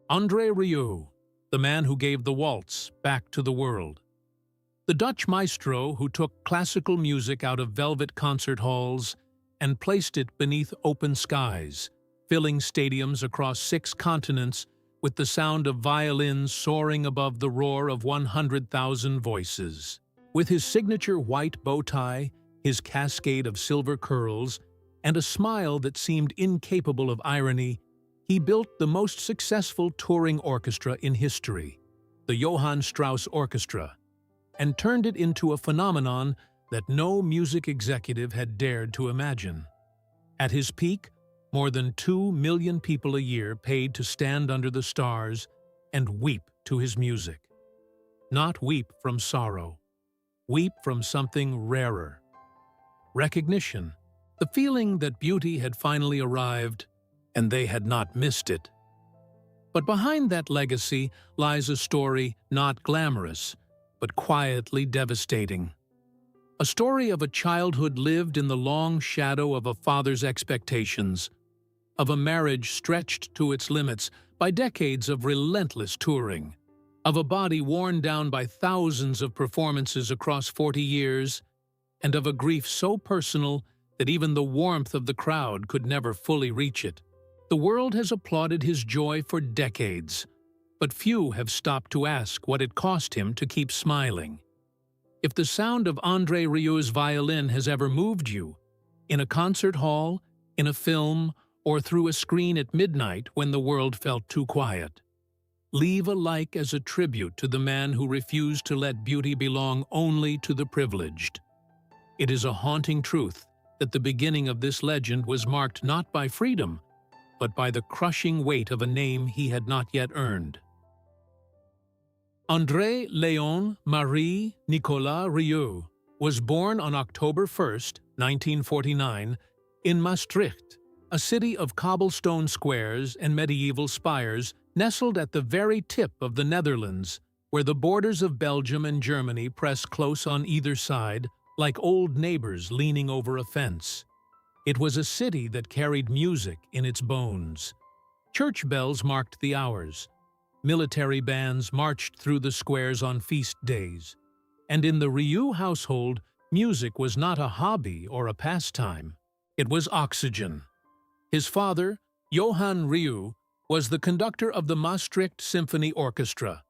André Rieu, the man who gave the waltz back to the world. The Dutch maestro who took classical music out of velvet concert halls and placed it beneath open skies, filling stadiums across 6 continents with the sound of violins soaring above the roar of 100,000 voices. With his signature white bow tie, his cascade of silver curls, and a smile that seemed incapable of irony, he built the most successful touring orchestra in history, the Johann Strauss Orchestra, and turned it into a phenomenon that no music executive had dared to imagine. At his peak, more than 2 million people a year paid to stand under the stars and weep to his music. Not weep from sorrow, weep from something rarer. Recognition, the feeling that beauty had finally arrived and they had not missed it. But behind that legacy lies a story not glamorous, but quietly devastating. A story of a childhood lived in the long shadow of a father's expectations, of a marriage stretched to its limits by decades of relentless touring, of a body worn down by thousands of performances across 40 years, and of a grief so personal that even the warmth of the crowd could never fully reach it. The world has applauded his joy for decades, but few have stopped to ask what it cost him to keep smiling. If the sound of André Rieu's violin has ever moved you, in a concert hall, in a film, or through a screen at midnight when the world felt too quiet, leave a like as a tribute to the man who refused to let beauty belong only to the privileged. It is a haunting truth that the beginning of this legend was marked not by freedom, but by the crushing weight of a name he had not yet earned. André Léon Marie Nicolas Rieu was born on October 1, 1949, in Maastricht, a city of cobblestone squares and medieval spires nestled at the very tip of the Netherlands, where the borders of Belgium and Germany press close on either side, like old neighbors leaning over a fence. It was a city that carried music in its bones. Church bells marked the hours. Military bands marched through the squares on feast days. And in the Rieu household, music was not a hobby or a pastime. It was oxygen. His father, Johann Rieu, was the conductor of the Maastricht Symphony Orchestra,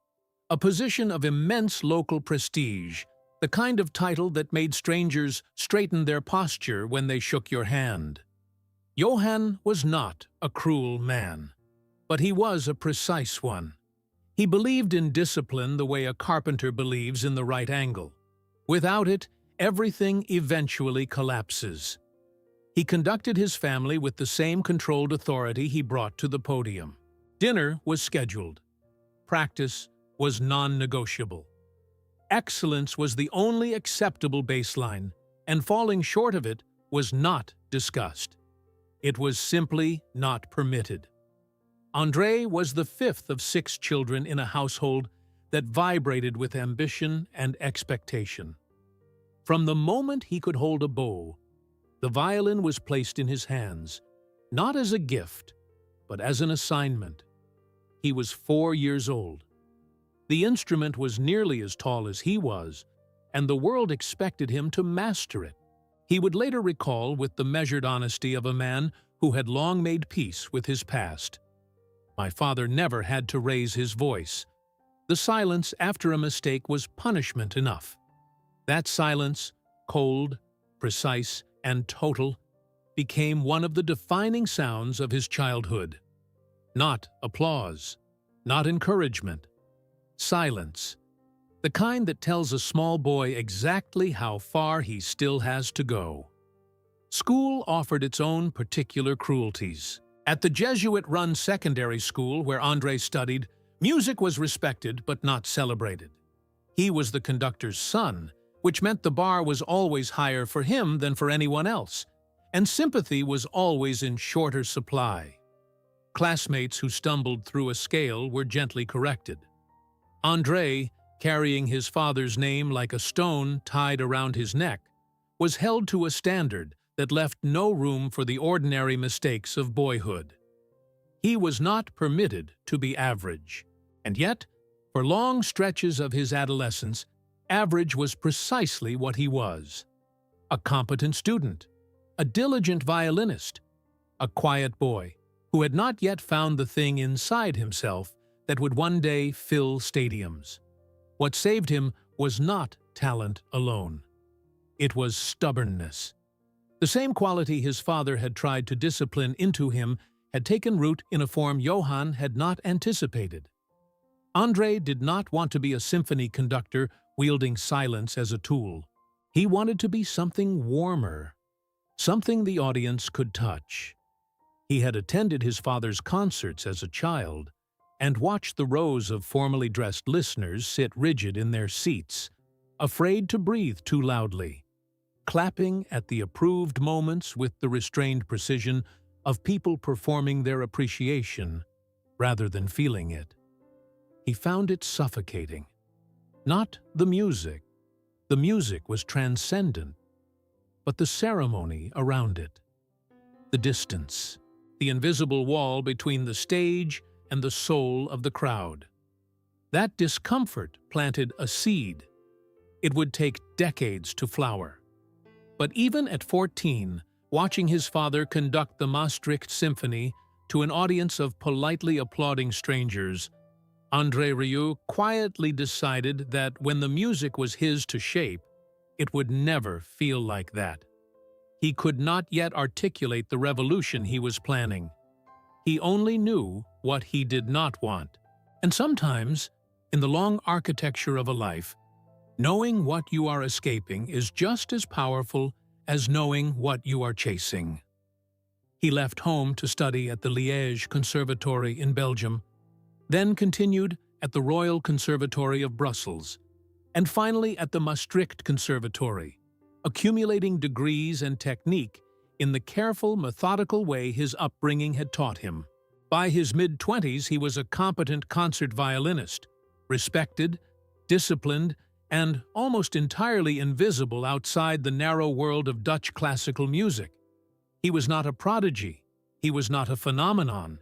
a position of immense local prestige, the kind of title that made strangers straighten their posture when they shook your hand. Johann was not a cruel man, but he was a precise one. He believed in discipline the way a carpenter believes in the right angle. Without it, everything eventually collapses. He conducted his family with the same controlled authority he brought to the podium. Dinner was scheduled. Practice was non-negotiable. Excellence was the only acceptable baseline, and falling short of it was not discussed. It was simply not permitted. André was the 5th of 6 children in a household that vibrated with ambition and expectation. From the moment he could hold a bow, the violin was placed in his hands, not as a gift, but as an assignment. He was 4 years old. The instrument was nearly as tall as he was, and the world expected him to master it. He would later recall with the measured honesty of a man who had long made peace with his past. My father never had to raise his voice. The silence after a mistake was punishment enough. That silence, cold, precise, and total, became one of the defining sounds of his childhood. Not applause, not encouragement. Silence, the kind that tells a small boy exactly how far he still has to go. School offered its own particular cruelties. At the Jesuit-run secondary school where André studied, music was respected but not celebrated. He was the conductor's son, which meant the bar was always higher for him than for anyone else, and sympathy was always in shorter supply. Classmates who stumbled through a scale were gently corrected. André, carrying his father's name like a stone tied around his neck, was held to a standard that left no room for the ordinary mistakes of boyhood. He was not permitted to be average. And yet, for long stretches of his adolescence, average was precisely what he was. A competent student, a diligent violinist, a quiet boy who had not yet found the thing inside himself that would one day fill stadiums. What saved him was not talent alone. It was stubbornness. The same quality his father had tried to discipline into him had taken root in a form Johann had not anticipated. André did not want to be a symphony conductor wielding silence as a tool. He wanted to be something warmer, something the audience could touch. He had attended his father's concerts as a child and watched the rows of formally dressed listeners sit rigid in their seats, afraid to breathe too loudly, clapping at the approved moments with the restrained precision of people performing their appreciation rather than feeling it. He found it suffocating. Not the music. The music was transcendent, but the ceremony around it. The distance, the invisible wall between the stage and the soul of the crowd. That discomfort planted a seed. It would take decades to flower. But even at 14, watching his father conduct the Maastricht Symphony to an audience of politely applauding strangers, André Rieu quietly decided that when the music was his to shape, it would never feel like that. He could not yet articulate the revolution he was planning. He only knew what he did not want. And sometimes, in the long architecture of a life, knowing what you are escaping is just as powerful as knowing what you are chasing. He left home to study at the Liège Conservatory in Belgium, then continued at the Royal Conservatory of Brussels, and finally at the Maastricht Conservatory, accumulating degrees and technique in the careful, methodical way his upbringing had taught him. By his mid-20s, he was a competent concert violinist, respected, disciplined, and almost entirely invisible outside the narrow world of Dutch classical music. He was not a prodigy. He was not a phenomenon.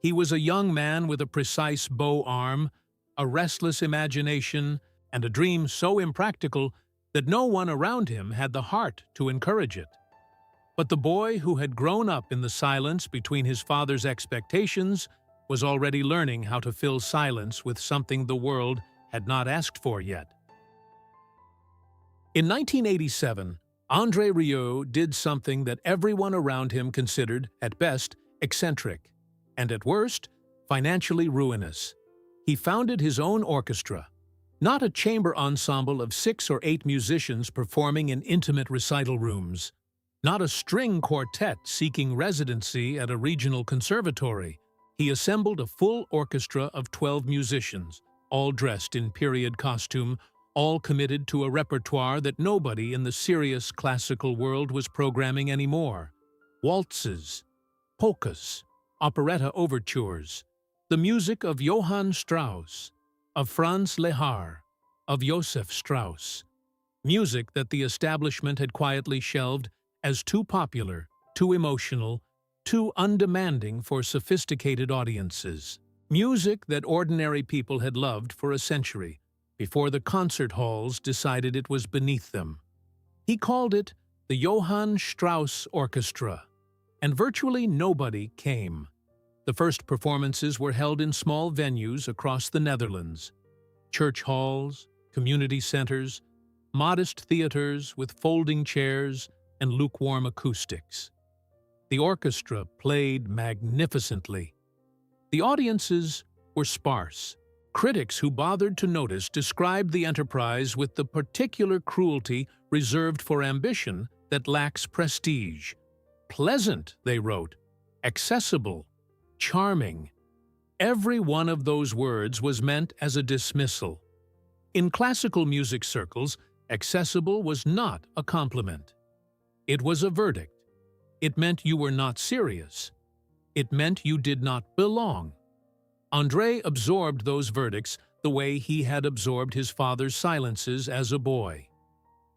He was a young man with a precise bow arm, a restless imagination, and a dream so impractical that no one around him had the heart to encourage it. But the boy who had grown up in the silence between his father's expectations was already learning how to fill silence with something the world had not asked for yet. In 1987, André Rieu did something that everyone around him considered, at best, eccentric, and at worst, financially ruinous. He founded his own orchestra, not a chamber ensemble of 6 or 8 musicians performing in intimate recital rooms, not a string quartet seeking residency at a regional conservatory. He assembled a full orchestra of 12 musicians, all dressed in period costume, all committed to a repertoire that nobody in the serious classical world was programming anymore. Waltzes, polkas, operetta overtures, the music of Johann Strauss, of Franz Lehár, of Joseph Strauss, music that the establishment had quietly shelved as too popular, too emotional, too undemanding for sophisticated audiences. Music that ordinary people had loved for a century, before the concert halls decided it was beneath them. He called it the Johann Strauss Orchestra, and virtually nobody came. The first performances were held in small venues across the Netherlands, church halls, community centers, modest theaters with folding chairs and lukewarm acoustics. The orchestra played magnificently. The audiences were sparse. Critics who bothered to notice described the enterprise with the particular cruelty reserved for ambition that lacks prestige. Pleasant, they wrote, accessible, charming. Every one of those words was meant as a dismissal. In classical music circles, accessible was not a compliment. It was a verdict. It meant you were not serious. It meant you did not belong. André absorbed those verdicts the way he had absorbed his father's silences as a boy.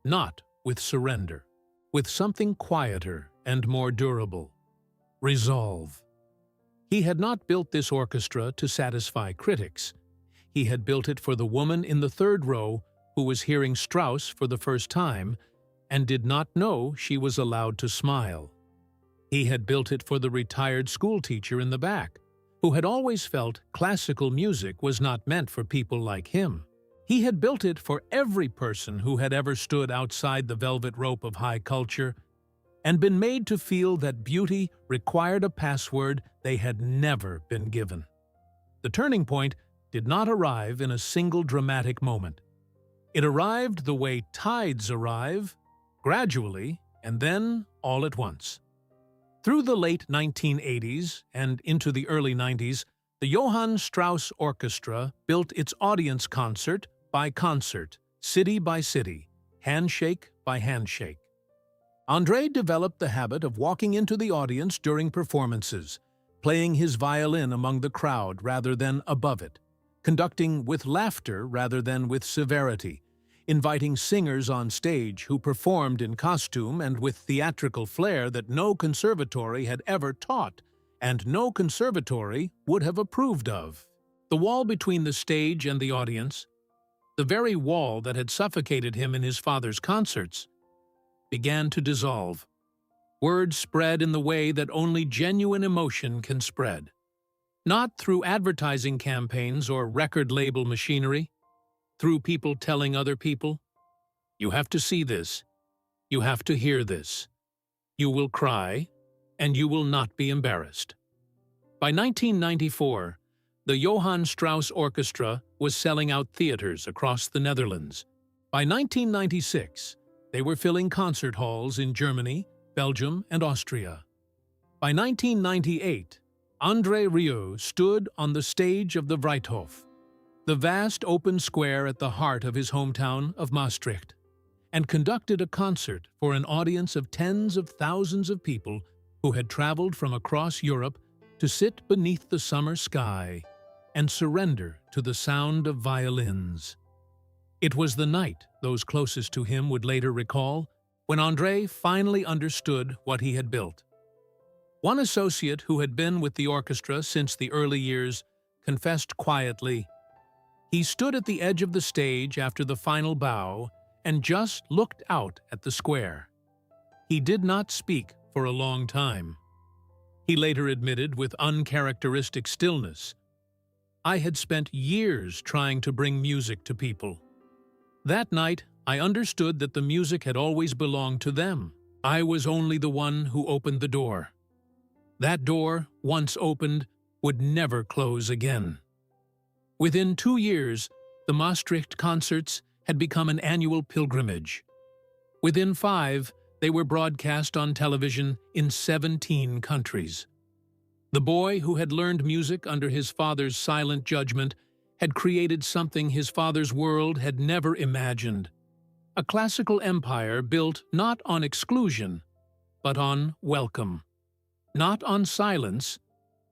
Not with surrender, with something quieter and more durable. Resolve. He had not built this orchestra to satisfy critics. He had built it for the woman in the third row who was hearing Strauss for the first time and did not know she was allowed to smile. He had built it for the retired schoolteacher in the back, who had always felt classical music was not meant for people like him. He had built it for every person who had ever stood outside the velvet rope of high culture and been made to feel that beauty required a password they had never been given. The turning point did not arrive in a single dramatic moment. It arrived the way tides arrive, gradually, and then all at once. Through the late 1980s and into the early 90s, the Johann Strauss Orchestra built its audience concert by concert, city by city, handshake by handshake. André developed the habit of walking into the audience during performances, playing his violin among the crowd rather than above it, conducting with laughter rather than with severity, inviting singers on stage who performed in costume and with theatrical flair that no conservatory had ever taught and no conservatory would have approved of. The wall between the stage and the audience, the very wall that had suffocated him in his father's concerts, began to dissolve. Words spread in the way that only genuine emotion can spread. Not through advertising campaigns or record label machinery, through people telling other people, "You have to see this, you have to hear this, you will cry, and you will not be embarrassed." By 1994, the Johann Strauss Orchestra was selling out theaters across the Netherlands. By 1996, they were filling concert halls in Germany, Belgium, and Austria. By 1998, André Rieu stood on the stage of the Vrijthof, the vast open square at the heart of his hometown of Maastricht, and conducted a concert for an audience of tens of thousands of people who had traveled from across Europe to sit beneath the summer sky and surrender to the sound of violins. It was the night those closest to him would later recall when André finally understood what he had built. One associate who had been with the orchestra since the early years confessed quietly, "He stood at the edge of the stage after the final bow and just looked out at the square. He did not speak for a long time." He later admitted with uncharacteristic stillness, "I had spent years trying to bring music to people. That night, I understood that the music had always belonged to them. I was only the one who opened the door. That door, once opened, would never close again." Within 2 years, the Maastricht concerts had become an annual pilgrimage. Within 5, they were broadcast on television in 17 countries. The boy who had learned music under his father's silent judgment had created something his father's world had never imagined. A classical empire built not on exclusion, but on welcome. Not on silence,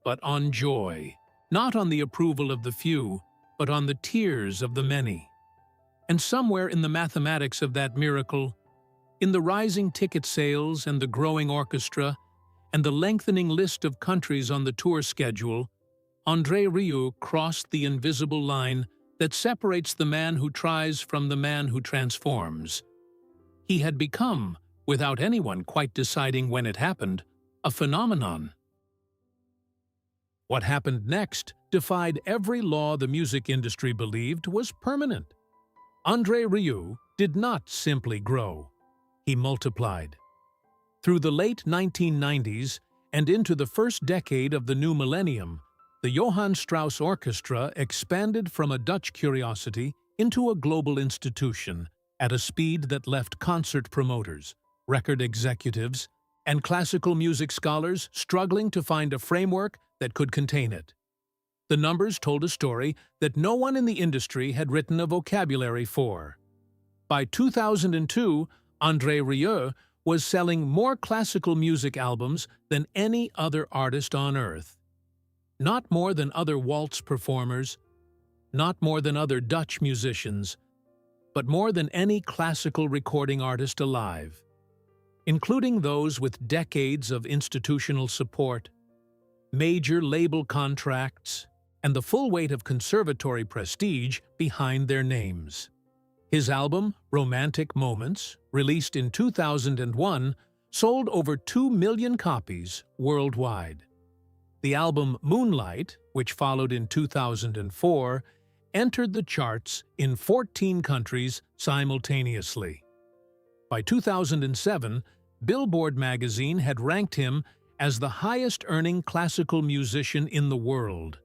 but on joy. Not on the approval of the few, but on the tears of the many. And somewhere in the mathematics of that miracle, in the rising ticket sales and the growing orchestra, and the lengthening list of countries on the tour schedule, André Rieu crossed the invisible line that separates the man who tries from the man who transforms. He had become, without anyone quite deciding when it happened, a phenomenon. What happened next defied every law the music industry believed was permanent. André Rieu did not simply grow. He multiplied. Through the late 1990s and into the first decade of the new millennium, the Johann Strauss Orchestra expanded from a Dutch curiosity into a global institution at a speed that left concert promoters, record executives, and classical music scholars struggling to find a framework that could contain it. The numbers told a story that no one in the industry had written a vocabulary for. By 2002, André Rieu was selling more classical music albums than any other artist on earth. Not more than other waltz performers, not more than other Dutch musicians, but more than any classical recording artist alive, including those with decades of institutional support. major label contracts, and the full weight of conservatory prestige behind their names. His album, Romantic Moments, released in 2001, sold over 2 million copies worldwide. The album Moonlight, which followed in 2004, entered the charts in 14 countries simultaneously. By 2007, Billboard magazine had ranked him as the highest-earning classical musician in the world,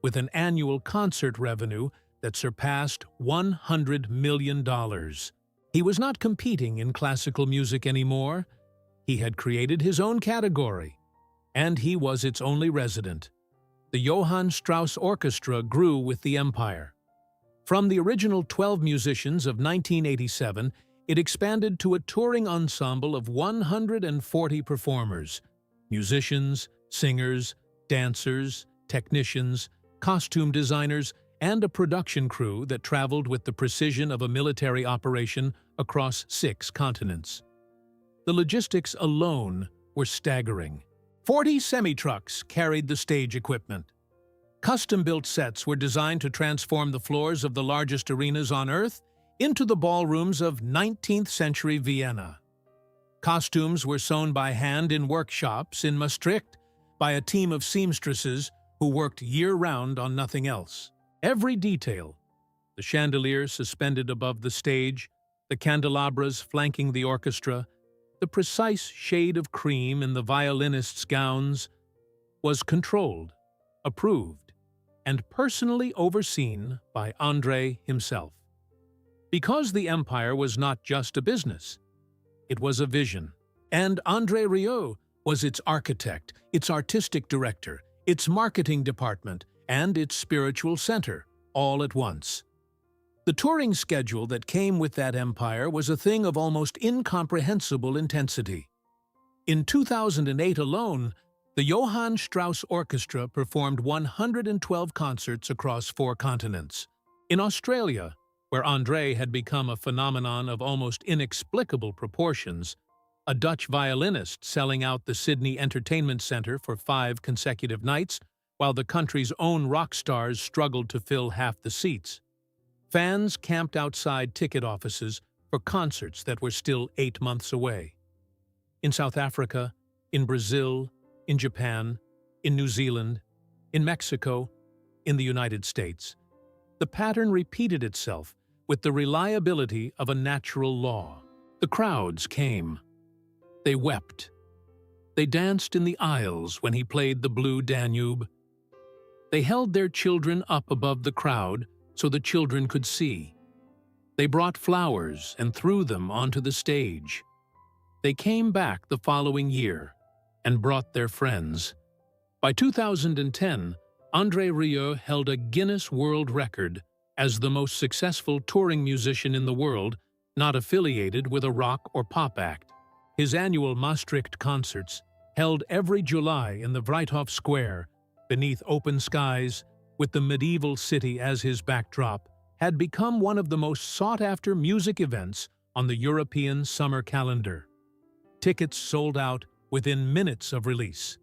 with an annual concert revenue that surpassed $100 million. He was not competing in classical music anymore. He had created his own category, and he was its only resident. The Johann Strauss Orchestra grew with the empire. From the original 12 musicians of 1987, it expanded to a touring ensemble of 140 performers, musicians, singers, dancers, technicians, costume designers, and a production crew that traveled with the precision of a military operation across 6 continents. The logistics alone were staggering. 40 semi-trucks carried the stage equipment. Custom-built sets were designed to transform the floors of the largest arenas on Earth into the ballrooms of 19th-century Vienna. Costumes were sewn by hand in workshops in Maastricht by a team of seamstresses who worked year-round on nothing else. Every detail, the chandelier suspended above the stage, the candelabras flanking the orchestra, the precise shade of cream in the violinists' gowns, was controlled, approved, and personally overseen by André himself. Because the empire was not just a business, it was a vision, and André Rieu was its architect, its artistic director, its marketing department, and its spiritual center, all at once. The touring schedule that came with that empire was a thing of almost incomprehensible intensity. In 2008 alone, the Johann Strauss Orchestra performed 112 concerts across 4 continents. In Australia, where André had become a phenomenon of almost inexplicable proportions, a Dutch violinist selling out the Sydney Entertainment Centre for 5 consecutive nights, while the country's own rock stars struggled to fill half the seats. Fans camped outside ticket offices for concerts that were still 8 months away. In South Africa, in Brazil, in Japan, in New Zealand, in Mexico, in the United States, the pattern repeated itself with the reliability of a natural law. The crowds came. They wept. They danced in the aisles when he played the Blue Danube. They held their children up above the crowd so the children could see. They brought flowers and threw them onto the stage. They came back the following year and brought their friends. By 2010, André Rieu held a Guinness World Record as the most successful touring musician in the world, not affiliated with a rock or pop act. His annual Maastricht concerts, held every July in the Vrijthof Square, beneath open skies, with the medieval city as his backdrop, had become one of the most sought-after music events on the European summer calendar. Tickets sold out within minutes of release.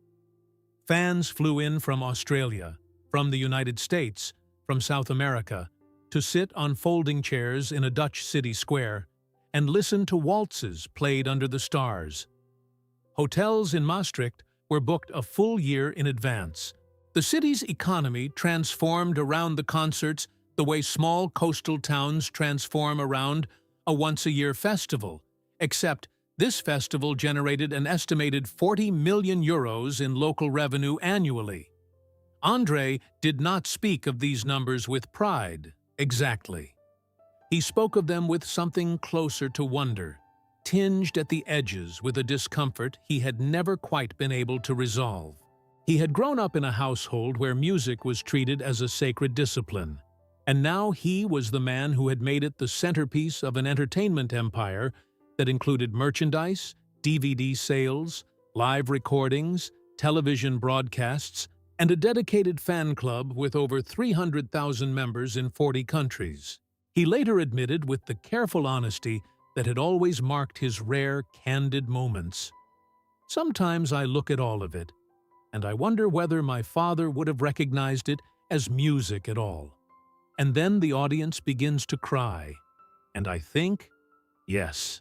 Fans flew in from Australia, from the United States, from South America, to sit on folding chairs in a Dutch city square and listen to waltzes played under the stars. Hotels in Maastricht were booked a full year in advance. The city's economy transformed around the concerts the way small coastal towns transform around a once-a-year festival, except this festival generated an estimated 40 million euros in local revenue annually. André did not speak of these numbers with pride, exactly. He spoke of them with something closer to wonder, tinged at the edges with a discomfort he had never quite been able to resolve. He had grown up in a household where music was treated as a sacred discipline, and now he was the man who had made it the centerpiece of an entertainment empire that included merchandise, DVD sales, live recordings, television broadcasts, and a dedicated fan club with over 300,000 members in 40 countries. He later admitted with the careful honesty that had always marked his rare, candid moments. "Sometimes I look at all of it, and I wonder whether my father would have recognized it as music at all. And then the audience begins to cry, and I think, yes,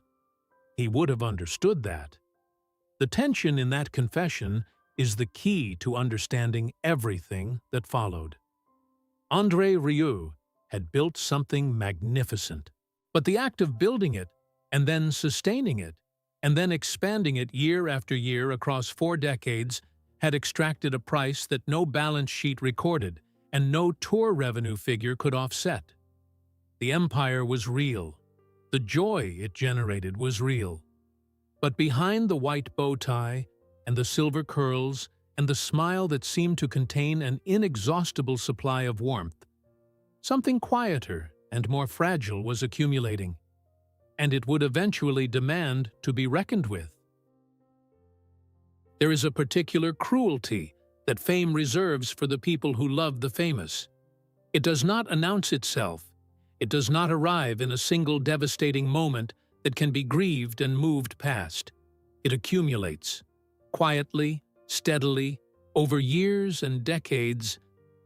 he would have understood that. The tension in that confession is the key to understanding everything that followed. André Rieu had built something magnificent, but the act of building it, and then sustaining it, and then expanding it year after year across 4 decades had extracted a price that no balance sheet recorded and no tour revenue figure could offset. The empire was real. The joy it generated was real. But behind the white bow tie and the silver curls and the smile that seemed to contain an inexhaustible supply of warmth, something quieter and more fragile was accumulating, and it would eventually demand to be reckoned with. There is a particular cruelty that fame reserves for the people who love the famous. It does not announce itself. It does not arrive in a single devastating moment that can be grieved and moved past. It accumulates, quietly, steadily, over years and decades,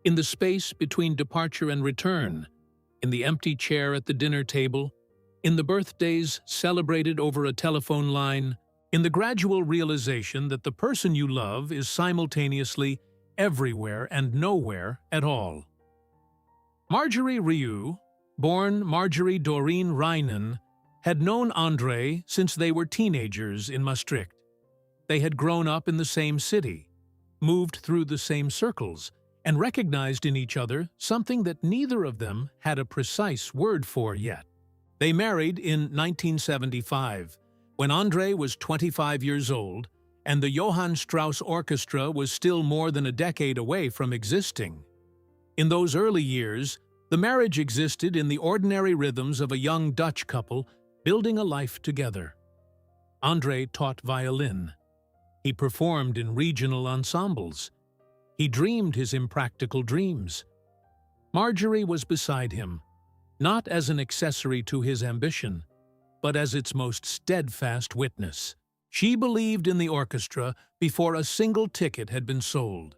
in the space between departure and return, in the empty chair at the dinner table, in the birthdays celebrated over a telephone line, in the gradual realization that the person you love is simultaneously everywhere and nowhere at all. Marjorie Rieu, born Marjorie Doreen Reinen, had known André since they were teenagers in Maastricht. They had grown up in the same city, moved through the same circles, and recognized in each other something that neither of them had a precise word for yet. They married in 1975, when André was 25 years old, and the Johann Strauss Orchestra was still more than a decade away from existing. In those early years, the marriage existed in the ordinary rhythms of a young Dutch couple building a life together. André taught violin. He performed in regional ensembles. He dreamed his impractical dreams. Marjorie was beside him, not as an accessory to his ambition, but as its most steadfast witness. She believed in the orchestra before a single ticket had been sold.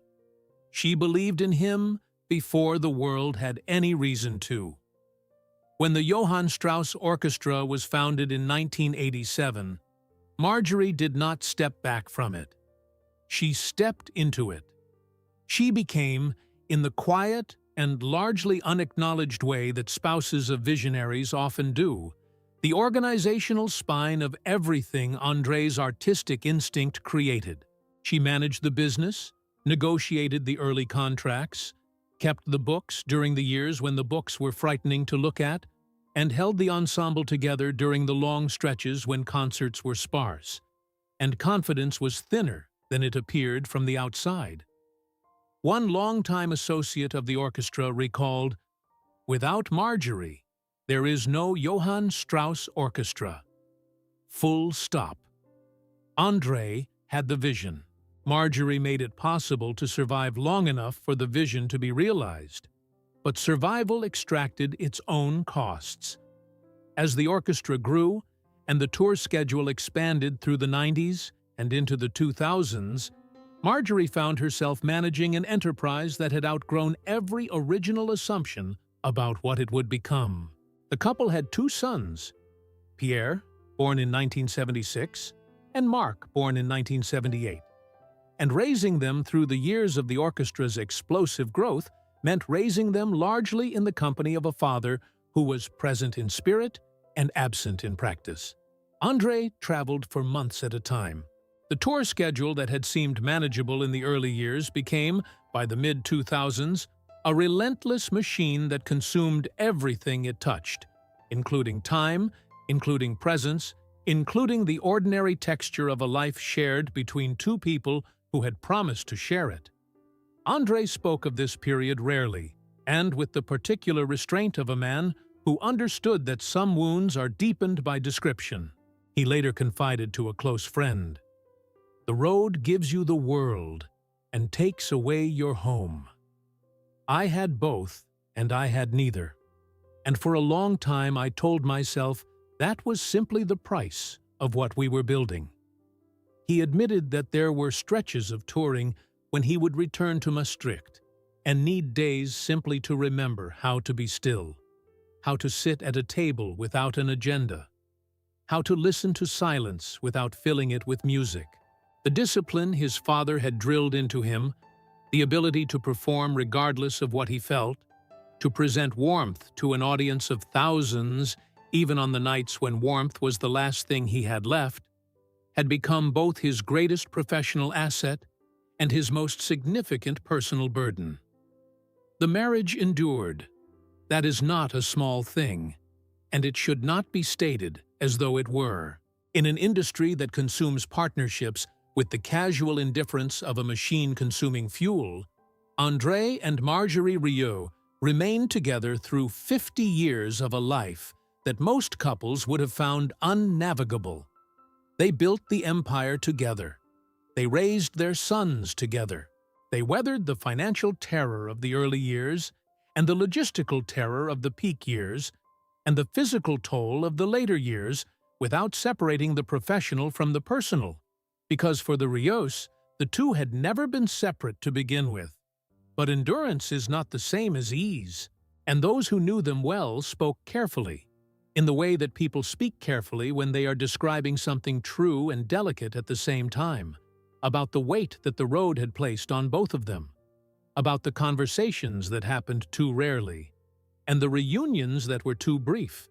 She believed in him before the world had any reason to. When the Johann Strauss Orchestra was founded in 1987, Marjorie did not step back from it. She stepped into it. She became, in the quiet and largely unacknowledged way that spouses of visionaries often do, the organizational spine of everything André's artistic instinct created. She managed the business, negotiated the early contracts, kept the books during the years when the books were frightening to look at, and held the ensemble together during the long stretches when concerts were sparse, and confidence was thinner than it appeared from the outside. One longtime associate of the orchestra recalled, "Without Marjorie, there is no Johann Strauss Orchestra. Full stop." André had the vision. Marjorie made it possible to survive long enough for the vision to be realized. But survival extracted its own costs. As the orchestra grew and the tour schedule expanded through the 90s and into the 2000s, Marjorie found herself managing an enterprise that had outgrown every original assumption about what it would become. The couple had 2 sons, Pierre, born in 1976, and Marc, born in 1978. And raising them through the years of the orchestra's explosive growth meant raising them largely in the company of a father who was present in spirit and absent in practice. André traveled for months at a time. The tour schedule that had seemed manageable in the early years became, by the mid-2000s, a relentless machine that consumed everything it touched, including time, including presence, including the ordinary texture of a life shared between 2 people who had promised to share it. André spoke of this period rarely, and with the particular restraint of a man who understood that some wounds are deepened by description. He later confided to a close friend, "The road gives you the world and takes away your home. I had both, and I had neither. And for a long time I told myself that was simply the price of what we were building." He admitted that there were stretches of touring when he would return to Maastricht and need days simply to remember how to be still, how to sit at a table without an agenda, how to listen to silence without filling it with music. The discipline his father had drilled into him, the ability to perform regardless of what he felt, to present warmth to an audience of thousands, even on the nights when warmth was the last thing he had left, had become both his greatest professional asset and his most significant personal burden. The marriage endured. That is not a small thing, and it should not be stated as though it were. In an industry that consumes partnerships with the casual indifference of a machine consuming fuel, André and Marjorie Rieu remained together through 50 years of a life that most couples would have found unnavigable. They built the empire together. They raised their sons together. They weathered the financial terror of the early years and the logistical terror of the peak years and the physical toll of the later years without separating the professional from the personal, because for the Rieus, the two had never been separate to begin with. But endurance is not the same as ease, and those who knew them well spoke carefully, in the way that people speak carefully when they are describing something true and delicate at the same time, about the weight that the road had placed on both of them, about the conversations that happened too rarely, and the reunions that were too brief,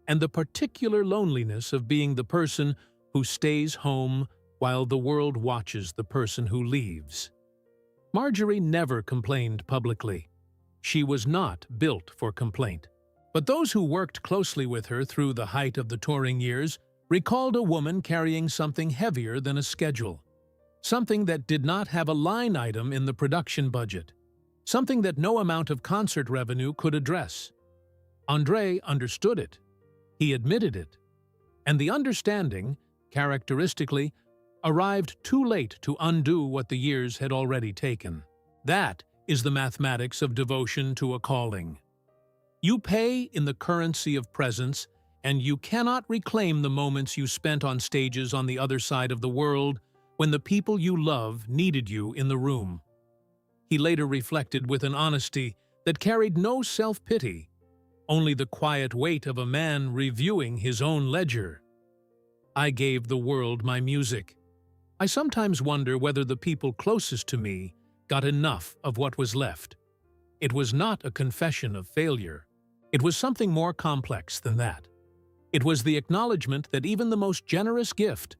and the particular loneliness of being the person who stays home while the world watches the person who leaves. Marjorie never complained publicly. She was not built for complaint. But those who worked closely with her through the height of the touring years recalled a woman carrying something heavier than a schedule, something that did not have a line item in the production budget, something that no amount of concert revenue could address. André understood it. He admitted it. And the understanding, characteristically, arrived too late to undo what the years had already taken. That is the mathematics of devotion to a calling. You pay in the currency of presence, and you cannot reclaim the moments you spent on stages on the other side of the world when the people you love needed you in the room. He later reflected with an honesty that carried no self-pity, only the quiet weight of a man reviewing his own ledger. I gave the world my music. I sometimes wonder whether the people closest to me got enough of what was left. It was not a confession of failure. It was something more complex than that. It was the acknowledgement that even the most generous gift,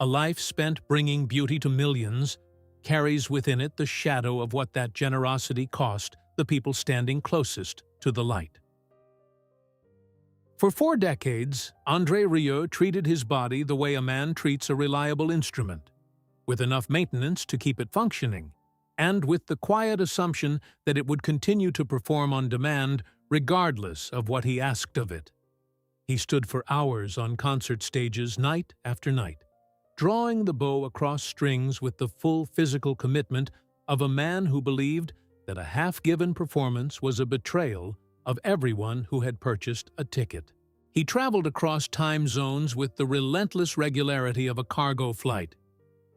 a life spent bringing beauty to millions, carries within it the shadow of what that generosity cost the people standing closest to the light. For 4 decades, André Rieu treated his body the way a man treats a reliable instrument, with enough maintenance to keep it functioning, and with the quiet assumption that it would continue to perform on demand regardless of what he asked of it. He stood for hours on concert stages night after night, drawing the bow across strings with the full physical commitment of a man who believed that a half-given performance was a betrayal of everyone who had purchased a ticket. He traveled across time zones with the relentless regularity of a cargo flight.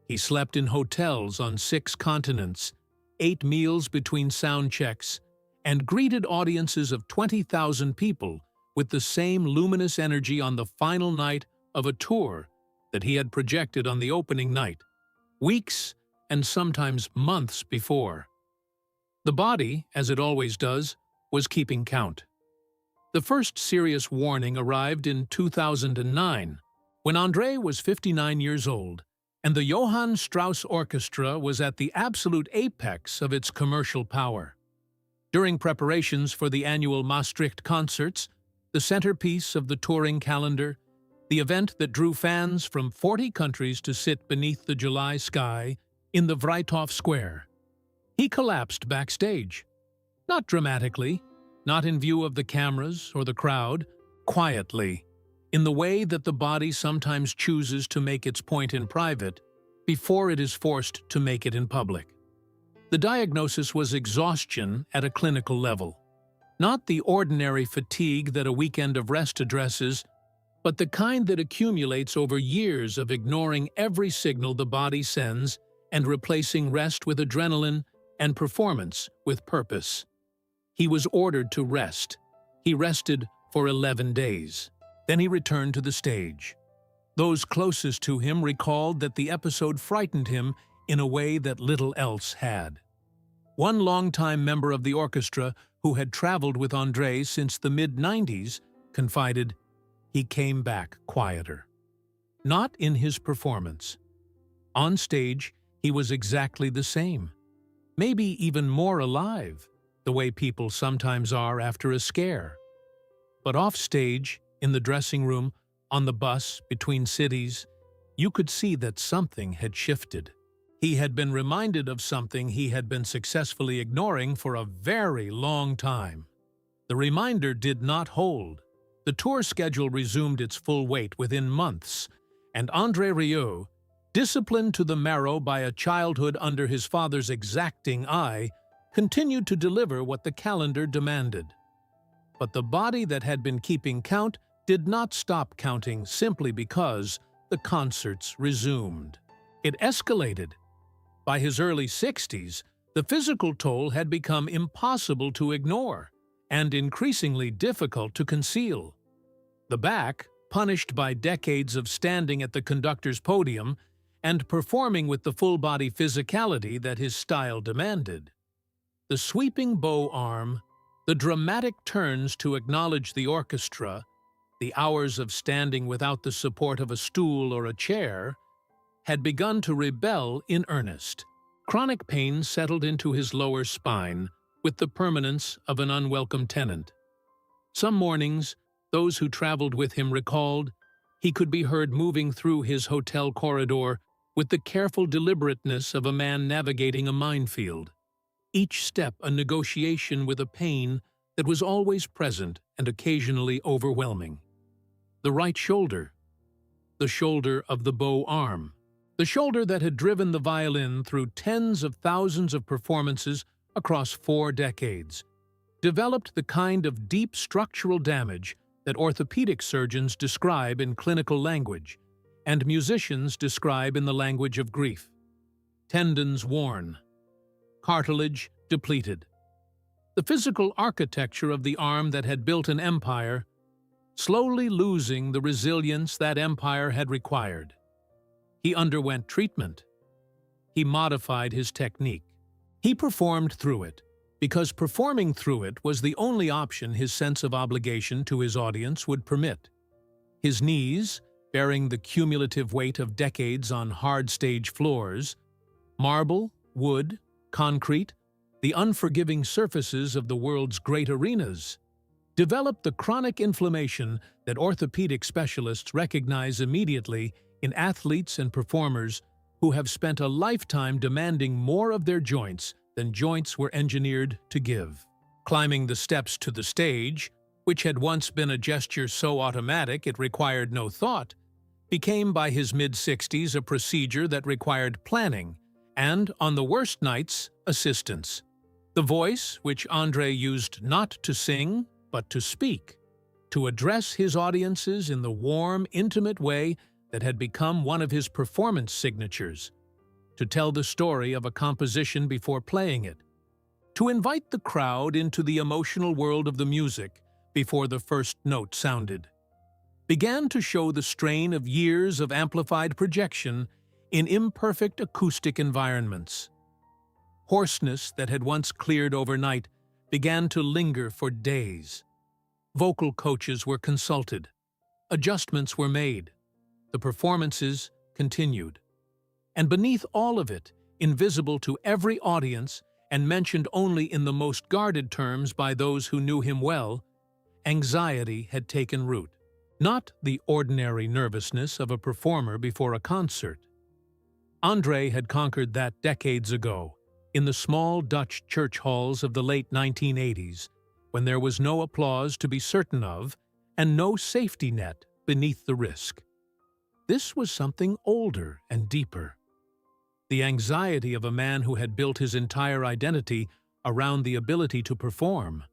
He slept in hotels on 6 continents, ate meals between sound checks, and greeted audiences of 20,000 people with the same luminous energy on the final night of a tour that he had projected on the opening night, weeks and sometimes months before. The body, as it always does, was keeping count. The first serious warning arrived in 2009, when André was 59 years old, and the Johann Strauss Orchestra was at the absolute apex of its commercial power. During preparations for the annual Maastricht concerts, the centerpiece of the touring calendar, the event that drew fans from 40 countries to sit beneath the July sky in the Vrijthof Square, he collapsed backstage. Not dramatically, not in view of the cameras or the crowd, quietly, in the way that the body sometimes chooses to make its point in private before it is forced to make it in public. The diagnosis was exhaustion at a clinical level. Not the ordinary fatigue that a weekend of rest addresses, but the kind that accumulates over years of ignoring every signal the body sends and replacing rest with adrenaline and performance with purpose. He was ordered to rest. He rested for 11 days. Then he returned to the stage. Those closest to him recalled that the episode frightened him in a way that little else had. One longtime member of the orchestra, who had traveled with André since the mid-90s, confided, "He came back quieter." Not in his performance. On stage, he was exactly the same. Maybe even more alive, the way people sometimes are after a scare. But off stage, in the dressing room, on the bus, between cities, you could see that something had shifted. He had been reminded of something he had been successfully ignoring for a very long time. The reminder did not hold. The tour schedule resumed its full weight within months, and André Rieu, disciplined to the marrow by a childhood under his father's exacting eye, continued to deliver what the calendar demanded. But the body that had been keeping count did not stop counting simply because the concerts resumed. It escalated. By his early 60s, the physical toll had become impossible to ignore and increasingly difficult to conceal. The back, punished by decades of standing at the conductor's podium and performing with the full-body physicality that his style demanded. The sweeping bow arm, the dramatic turns to acknowledge the orchestra, the hours of standing without the support of a stool or a chair, had begun to rebel in earnest. Chronic pain settled into his lower spine with the permanence of an unwelcome tenant. Some mornings, those who traveled with him recalled, he could be heard moving through his hotel corridor with the careful deliberateness of a man navigating a minefield. Each step a negotiation with a pain that was always present and occasionally overwhelming. The right shoulder. The shoulder of the bow arm. The shoulder that had driven the violin through tens of thousands of performances across 4 decades, developed the kind of deep structural damage that orthopedic surgeons describe in clinical language, and musicians describe in the language of grief. Tendons worn. Cartilage depleted. The physical architecture of the arm that had built an empire, slowly losing the resilience that empire had required. He underwent treatment. He modified his technique. He performed through it, because performing through it was the only option his sense of obligation to his audience would permit. His knees, bearing the cumulative weight of decades on hard stage floors, marble, wood, concrete, the unforgiving surfaces of the world's great arenas, developed the chronic inflammation that orthopedic specialists recognize immediately in athletes and performers who have spent a lifetime demanding more of their joints than joints were engineered to give. Climbing the steps to the stage, which had once been a gesture so automatic it required no thought, became by his mid-60s a procedure that required planning and, on the worst nights, assistance. The voice, which André used not to sing, but to speak, to address his audiences in the warm, intimate way that had become one of his performance signatures, to tell the story of a composition before playing it, to invite the crowd into the emotional world of the music before the first note sounded, began to show the strain of years of amplified projection in imperfect acoustic environments. Hoarseness that had once cleared overnight began to linger for days. Vocal coaches were consulted. Adjustments were made. The performances continued. And beneath all of it, invisible to every audience and mentioned only in the most guarded terms by those who knew him well, anxiety had taken root. Not the ordinary nervousness of a performer before a concert. André had conquered that decades ago, in the small Dutch church halls of the late 1980s, when there was no applause to be certain of and no safety net beneath the risk. This was something older and deeper. The anxiety of a man who had built his entire identity around the ability to perform,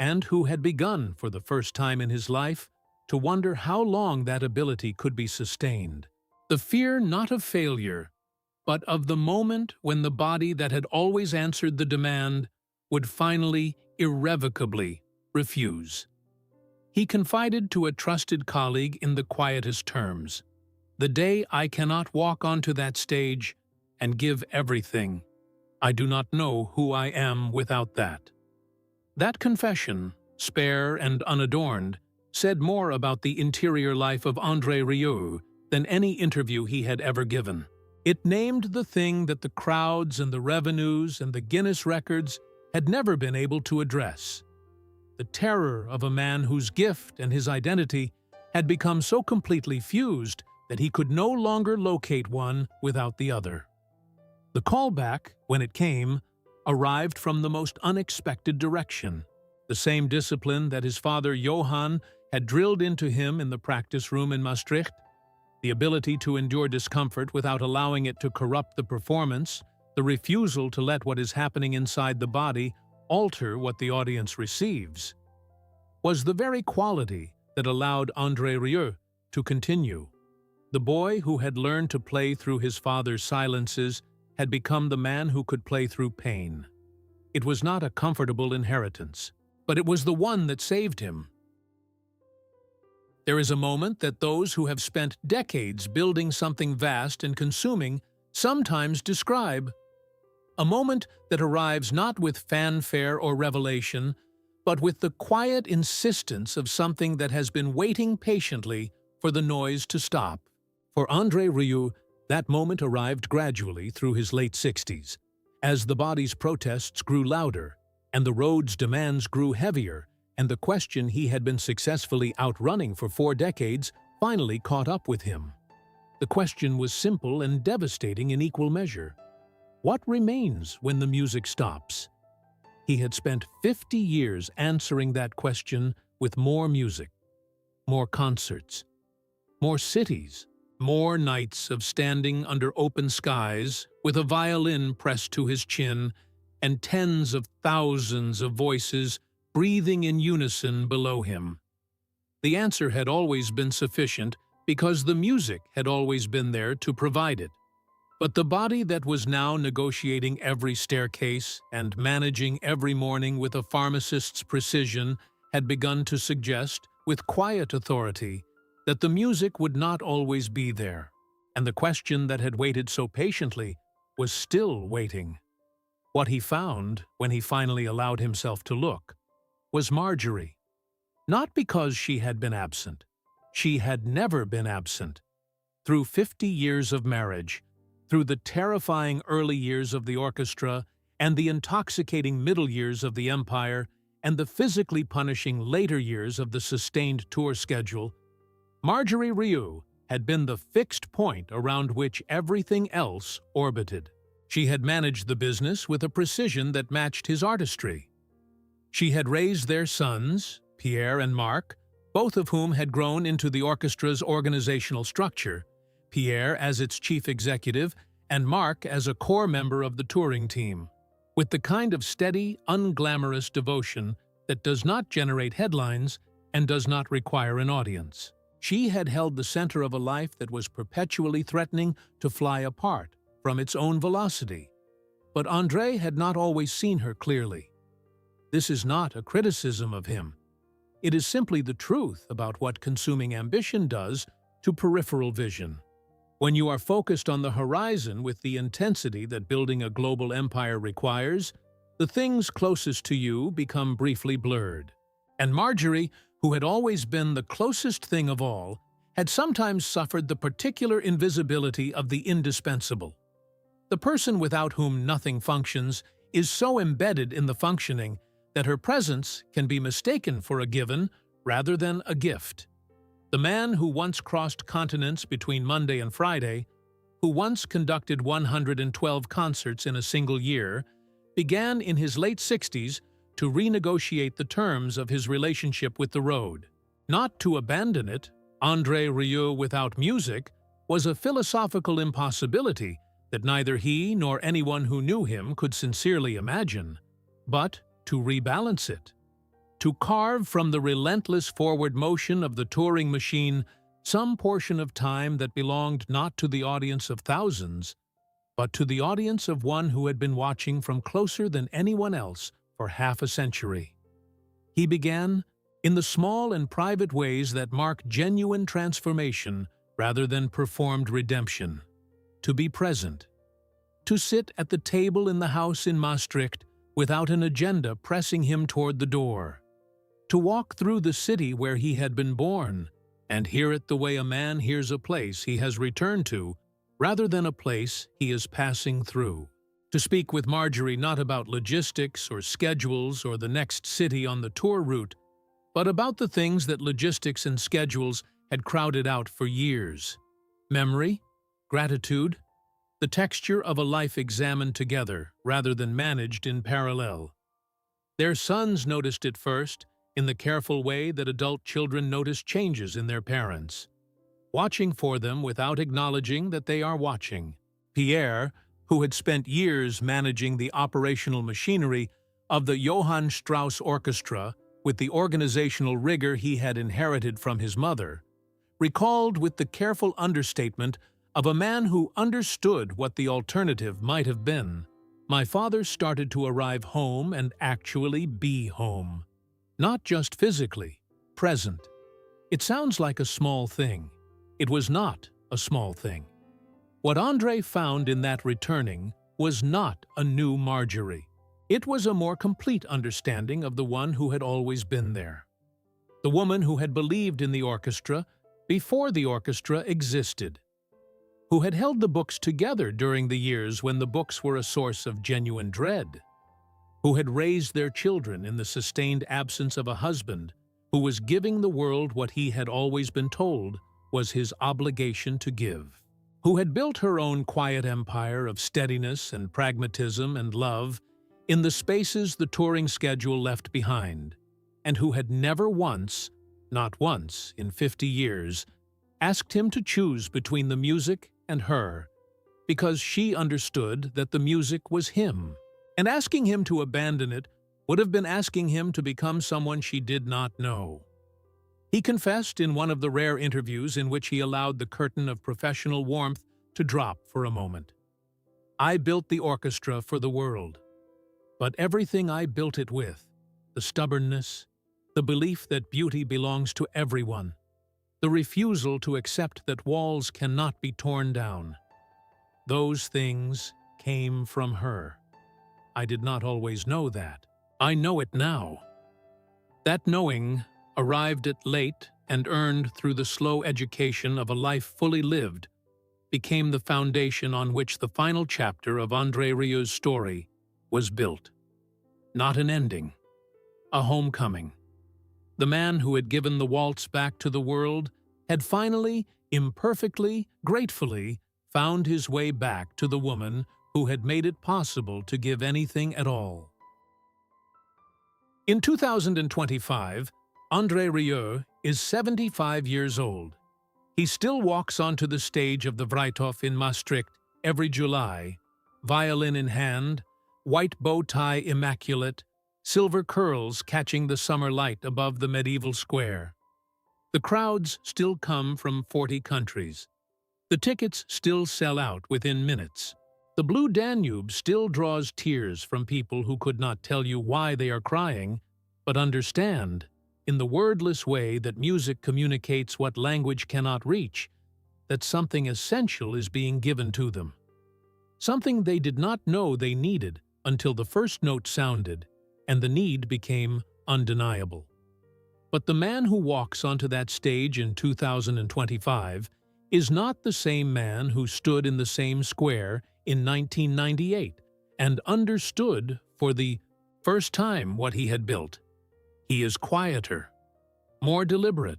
and who had begun, for the first time in his life, to wonder how long that ability could be sustained. The fear not of failure, but of the moment when the body that had always answered the demand would finally, irrevocably, refuse. He confided to a trusted colleague in the quietest terms, "The day I cannot walk onto that stage and give everything, I do not know who I am without that." That confession, spare and unadorned, said more about the interior life of André Rieu than any interview he had ever given. It named the thing that the crowds and the revenues and the Guinness records had never been able to address: the terror of a man whose gift and his identity had become so completely fused that he could no longer locate one without the other. The callback, when it came, arrived from the most unexpected direction. The same discipline that his father Johann had drilled into him in the practice room in Maastricht, the ability to endure discomfort without allowing it to corrupt the performance, the refusal to let what is happening inside the body alter what the audience receives, was the very quality that allowed André Rieu to continue. The boy who had learned to play through his father's silences had become the man who could play through pain. It was not a comfortable inheritance, but it was the one that saved him. There is a moment that those who have spent decades building something vast and consuming sometimes describe. A moment that arrives not with fanfare or revelation, but with the quiet insistence of something that has been waiting patiently for the noise to stop. For André Rieu, that moment arrived gradually through his late 60s, as the body's protests grew louder, and the road's demands grew heavier, and the question he had been successfully outrunning for 4 decades finally caught up with him. The question was simple and devastating in equal measure. What remains when the music stops? He had spent 50 years answering that question with more music, more concerts, more cities, more nights of standing under open skies with a violin pressed to his chin and tens of thousands of voices breathing in unison below him. The answer had always been sufficient because the music had always been there to provide it. But the body that was now negotiating every staircase and managing every morning with a pharmacist's precision had begun to suggest, with quiet authority, that the music would not always be there, and the question that had waited so patiently was still waiting. What he found, when he finally allowed himself to look, was Marjorie. Not because she had been absent. She had never been absent. Through 50 years of marriage, through the terrifying early years of the orchestra and the intoxicating middle years of the empire and the physically punishing later years of the sustained tour schedule, Marjorie Rieu had been the fixed point around which everything else orbited. She had managed the business with a precision that matched his artistry. She had raised their sons, Pierre and Marc, both of whom had grown into the orchestra's organizational structure, Pierre as its chief executive and Marc as a core member of the touring team, with the kind of steady, unglamorous devotion that does not generate headlines and does not require an audience. She had held the center of a life that was perpetually threatening to fly apart from its own velocity. But André had not always seen her clearly. This is not a criticism of him. It is simply the truth about what consuming ambition does to peripheral vision. When you are focused on the horizon with the intensity that building a global empire requires, the things closest to you become briefly blurred. And Marjorie, who had always been the closest thing of all, had sometimes suffered the particular invisibility of the indispensable. The person without whom nothing functions is so embedded in the functioning that her presence can be mistaken for a given rather than a gift. The man who once crossed continents between Monday and Friday, who once conducted 112 concerts in a single year, began in his late 60s to renegotiate the terms of his relationship with the road. Not to abandon it, André Rieu without music, was a philosophical impossibility that neither he nor anyone who knew him could sincerely imagine, but to rebalance it, to carve from the relentless forward motion of the touring machine some portion of time that belonged not to the audience of thousands, but to the audience of one who had been watching from closer than anyone else for half a century. He began in the small and private ways that mark genuine transformation rather than performed redemption. To be present. To sit at the table in the house in Maastricht without an agenda pressing him toward the door. To walk through the city where he had been born and hear it the way a man hears a place he has returned to rather than a place he is passing through. To speak with Marjorie not about logistics or schedules or the next city on the tour route, but about the things that logistics and schedules had crowded out for years. Memory, gratitude, the texture of a life examined together rather than managed in parallel. Their sons noticed it first, in the careful way that adult children notice changes in their parents, watching for them without acknowledging that they are watching. Pierre, who had spent years managing the operational machinery of the Johann Strauss Orchestra with the organizational rigor he had inherited from his mother, recalled with the careful understatement of a man who understood what the alternative might have been. My father started to arrive home and actually be home. Not just physically, present. It sounds like a small thing. It was not a small thing. What André found in that returning was not a new Marjorie. It was a more complete understanding of the one who had always been there. The woman who had believed in the orchestra before the orchestra existed. Who had held the books together during the years when the books were a source of genuine dread. Who had raised their children in the sustained absence of a husband who was giving the world what he had always been told was his obligation to give. Who had built her own quiet empire of steadiness and pragmatism and love in the spaces the touring schedule left behind, and who had never once, not once in 50 years, asked him to choose between the music and her, because she understood that the music was him. And asking him to abandon it would have been asking him to become someone she did not know. He confessed in one of the rare interviews in which he allowed the curtain of professional warmth to drop for a moment. I built the orchestra for the world, but everything I built it with, the stubbornness, the belief that beauty belongs to everyone, the refusal to accept that walls cannot be torn down, those things came from her. I did not always know that. I know it now. That knowing arrived at late and earned through the slow education of a life fully lived, became the foundation on which the final chapter of André Rieu's story was built. Not an ending, a homecoming. The man who had given the waltz back to the world had finally, imperfectly, gratefully, found his way back to the woman who had made it possible to give anything at all. In 2025, André Rieu is 75 years old. He still walks onto the stage of the Vrijthof in Maastricht every July, violin in hand, white bow tie immaculate, silver curls catching the summer light above the medieval square. The crowds still come from 40 countries. The tickets still sell out within minutes. The Blue Danube still draws tears from people who could not tell you why they are crying, but understand, in the wordless way that music communicates what language cannot reach, that something essential is being given to them. Something they did not know they needed until the first note sounded, and the need became undeniable. But the man who walks onto that stage in 2025 is not the same man who stood in the same square in 1998 and understood for the first time what he had built. He is quieter, more deliberate.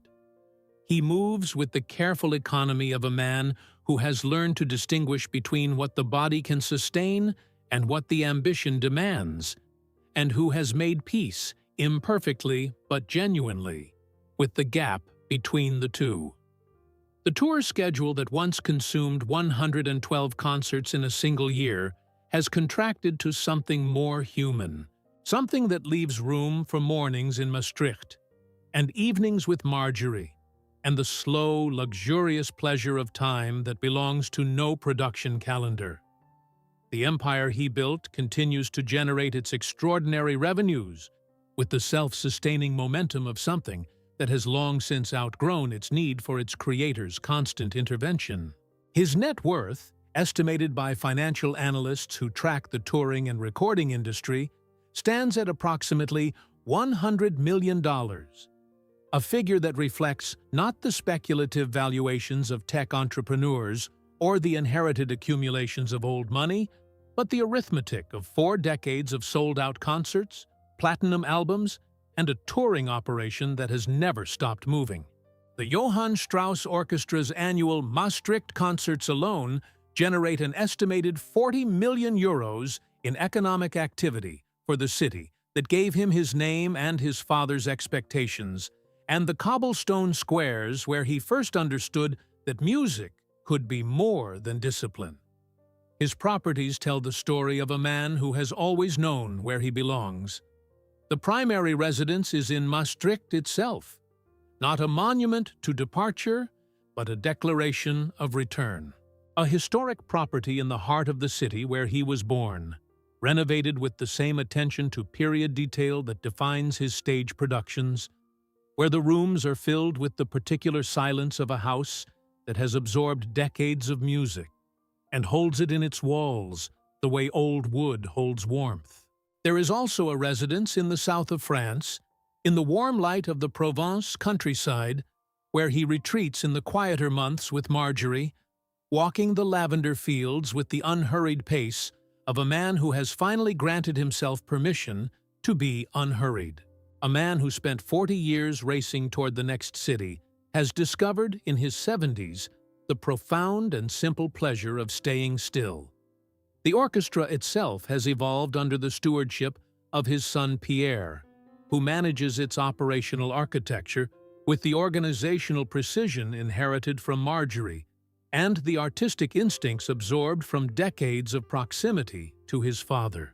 He moves with the careful economy of a man who has learned to distinguish between what the body can sustain and what the ambition demands, and who has made peace, imperfectly but genuinely, with the gap between the two. The tour schedule that once consumed 112 concerts in a single year has contracted to something more human, something that leaves room for mornings in Maastricht, and evenings with Marjorie, and the slow, luxurious pleasure of time that belongs to no production calendar. The empire he built continues to generate its extraordinary revenues, with the self-sustaining momentum of something that has long since outgrown its need for its creator's constant intervention. His net worth, estimated by financial analysts who track the touring and recording industry, stands at approximately $100 million, a figure that reflects not the speculative valuations of tech entrepreneurs or the inherited accumulations of old money, but the arithmetic of 4 decades of sold-out concerts, platinum albums, and a touring operation that has never stopped moving. The Johann Strauss Orchestra's annual Maastricht concerts alone generate an estimated 40 million euros in economic activity for the city that gave him his name and his father's expectations, and the cobblestone squares where he first understood that music could be more than discipline. His properties tell the story of a man who has always known where he belongs. The primary residence is in Maastricht itself, not a monument to departure, but a declaration of return. A historic property in the heart of the city where he was born, renovated with the same attention to period detail that defines his stage productions, where the rooms are filled with the particular silence of a house that has absorbed decades of music and holds it in its walls the way old wood holds warmth. There is also a residence in the south of France, in the warm light of the Provence countryside, where he retreats in the quieter months with Marjorie, walking the lavender fields with the unhurried pace of a man who has finally granted himself permission to be unhurried. A man who spent 40 years racing toward the next city has discovered in his 70s the profound and simple pleasure of staying still. The orchestra itself has evolved under the stewardship of his son Pierre, who manages its operational architecture with the organizational precision inherited from Marjorie and the artistic instincts absorbed from decades of proximity to his father.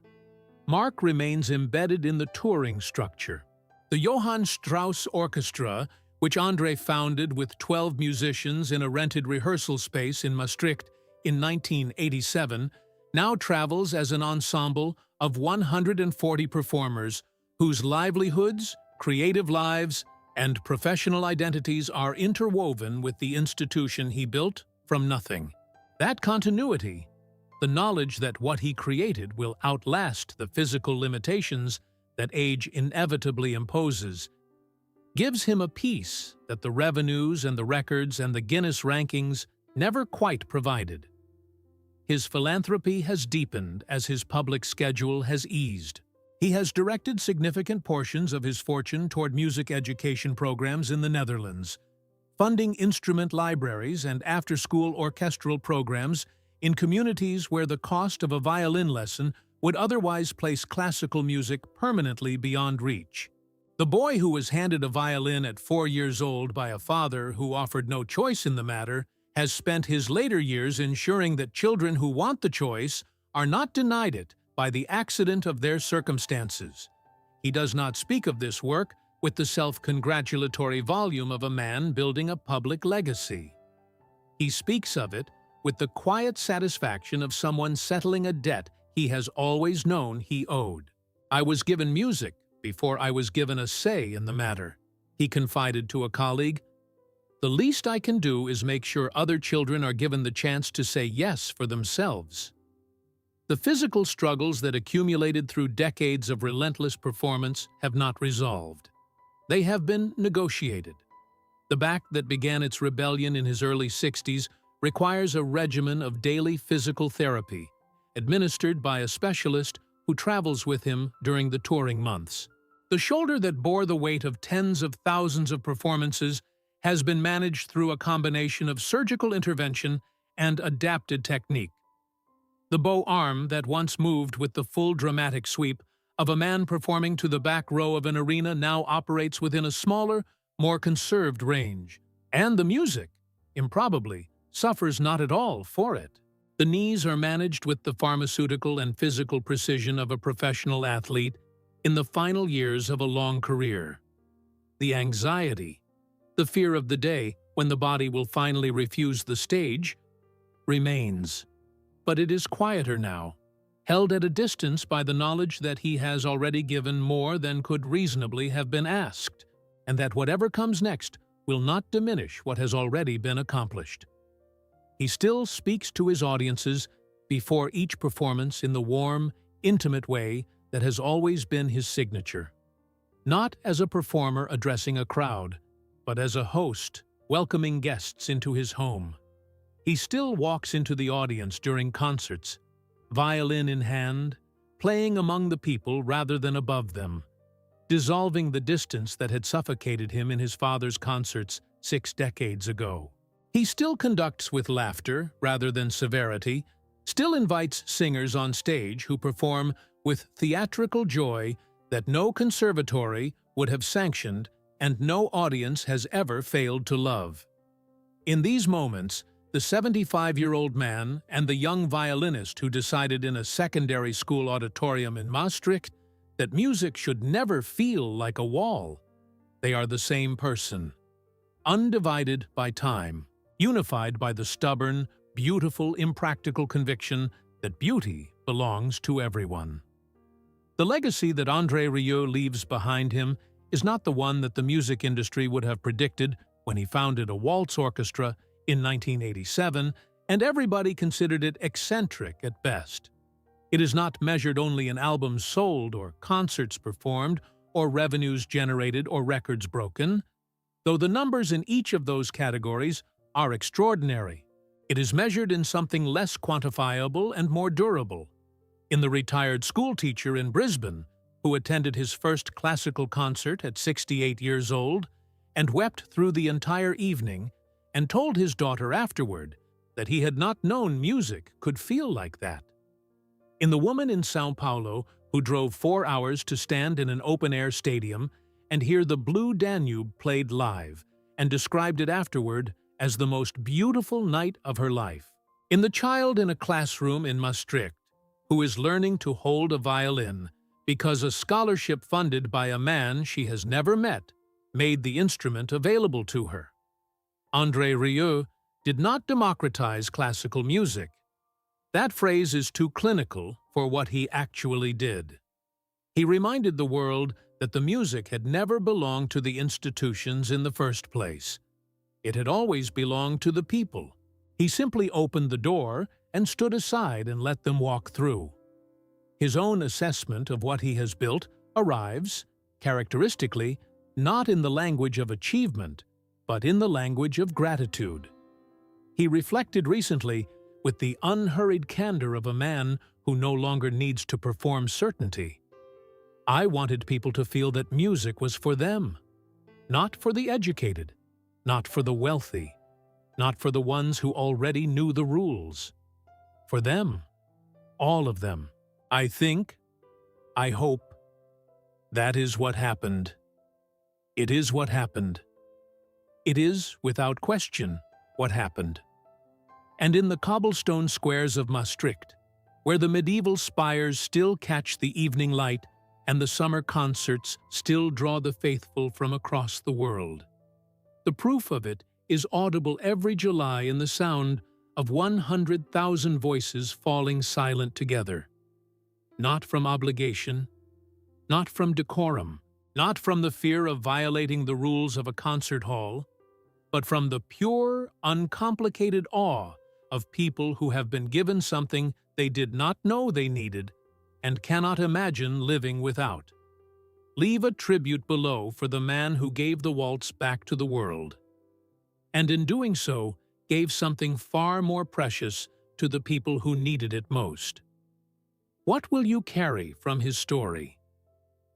Mark remains embedded in the touring structure. The Johann Strauss Orchestra, which André founded with 12 musicians in a rented rehearsal space in Maastricht in 1987, now travels as an ensemble of 140 performers whose livelihoods, creative lives, and professional identities are interwoven with the institution he built from nothing. That continuity, the knowledge that what he created will outlast the physical limitations that age inevitably imposes, gives him a peace that the revenues and the records and the Guinness rankings never quite provided. His philanthropy has deepened as his public schedule has eased. He has directed significant portions of his fortune toward music education programs in the Netherlands, funding instrument libraries and after-school orchestral programs in communities where the cost of a violin lesson would otherwise place classical music permanently beyond reach. The boy who was handed a violin at 4 years old by a father who offered no choice in the matter has spent his later years ensuring that children who want the choice are not denied it by the accident of their circumstances. He does not speak of this work with the self-congratulatory volume of a man building a public legacy. He speaks of it with the quiet satisfaction of someone settling a debt he has always known he owed. "I was given music before I was given a say in the matter," he confided to a colleague. "The least I can do is make sure other children are given the chance to say yes for themselves." The physical struggles that accumulated through decades of relentless performance have not resolved. They have been negotiated. The back that began its rebellion in his early 60s requires a regimen of daily physical therapy, administered by a specialist who travels with him during the touring months. The shoulder that bore the weight of tens of thousands of performances has been managed through a combination of surgical intervention and adapted technique. The bow arm that once moved with the full dramatic sweep of a man performing to the back row of an arena now operates within a smaller, more conserved range. And the music, improbably, suffers not at all for it. The knees are managed with the pharmaceutical and physical precision of a professional athlete in the final years of a long career. The anxiety, the fear of the day when the body will finally refuse the stage, remains. But it is quieter now, held at a distance by the knowledge that he has already given more than could reasonably have been asked, and that whatever comes next will not diminish what has already been accomplished. He still speaks to his audiences before each performance in the warm, intimate way that has always been his signature. Not as a performer addressing a crowd, but as a host welcoming guests into his home. He still walks into the audience during concerts, violin in hand, playing among the people rather than above them, dissolving the distance that had suffocated him in his father's concerts 6 decades ago. He still conducts with laughter rather than severity, still invites singers on stage who perform with theatrical joy that no conservatory would have sanctioned and no audience has ever failed to love. In these moments, the 75-year-old man and the young violinist who decided in a secondary school auditorium in Maastricht that music should never feel like a wall. They are the same person, undivided by time, unified by the stubborn, beautiful, impractical conviction that beauty belongs to everyone. The legacy that André Rieu leaves behind him is not the one that the music industry would have predicted when he founded a waltz orchestra in 1987, and everybody considered it eccentric at best. It is not measured only in albums sold or concerts performed or revenues generated or records broken. Though the numbers in each of those categories are extraordinary, it is measured in something less quantifiable and more durable. In the retired schoolteacher in Brisbane, who attended his first classical concert at 68 years old and wept through the entire evening and told his daughter afterward that he had not known music could feel like that. In the woman in São Paulo who drove 4 hours to stand in an open-air stadium and hear the Blue Danube played live and described it afterward as the most beautiful night of her life. In the child in a classroom in Maastricht who is learning to hold a violin because a scholarship funded by a man she has never met made the instrument available to her. André Rieu did not democratize classical music. That phrase is too clinical for what he actually did. He reminded the world that the music had never belonged to the institutions in the first place. It had always belonged to the people. He simply opened the door and stood aside and let them walk through. His own assessment of what he has built arrives, characteristically, not in the language of achievement, but in the language of gratitude. He reflected recently with the unhurried candor of a man who no longer needs to perform certainty. I wanted people to feel that music was for them, not for the educated, not for the wealthy, not for the ones who already knew the rules. For them, all of them. I think, I hope, that is what happened. It is what happened. It is, without question, what happened. And in the cobblestone squares of Maastricht, where the medieval spires still catch the evening light and the summer concerts still draw the faithful from across the world, the proof of it is audible every July in the sound of 100,000 voices falling silent together. Not from obligation, not from decorum, not from the fear of violating the rules of a concert hall, but from the pure, uncomplicated awe of people who have been given something they did not know they needed and cannot imagine living without. Leave a tribute below for the man who gave the waltz back to the world, and in doing so gave something far more precious to the people who needed it most. What will you carry from his story?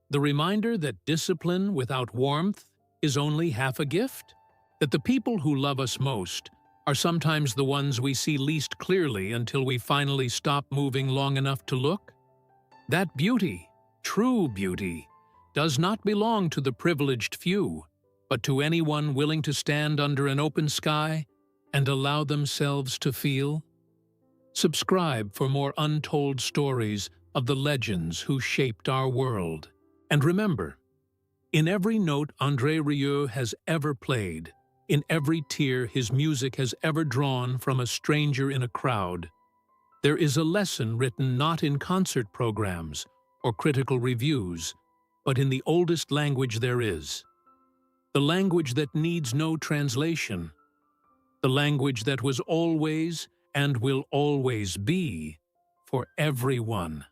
The reminder that discipline without warmth is only half a gift? That the people who love us most are sometimes the ones we see least clearly until we finally stop moving long enough to look? That beauty, true beauty, does not belong to the privileged few, but to anyone willing to stand under an open sky and allow themselves to feel. Subscribe for more untold stories of the legends who shaped our world. And remember, in every note André Rieu has ever played, in every tear his music has ever drawn from a stranger in a crowd, There is a lesson written not in concert programs or critical reviews, but in the oldest language there is. The language that needs no translation. The language that was always and will always be for everyone.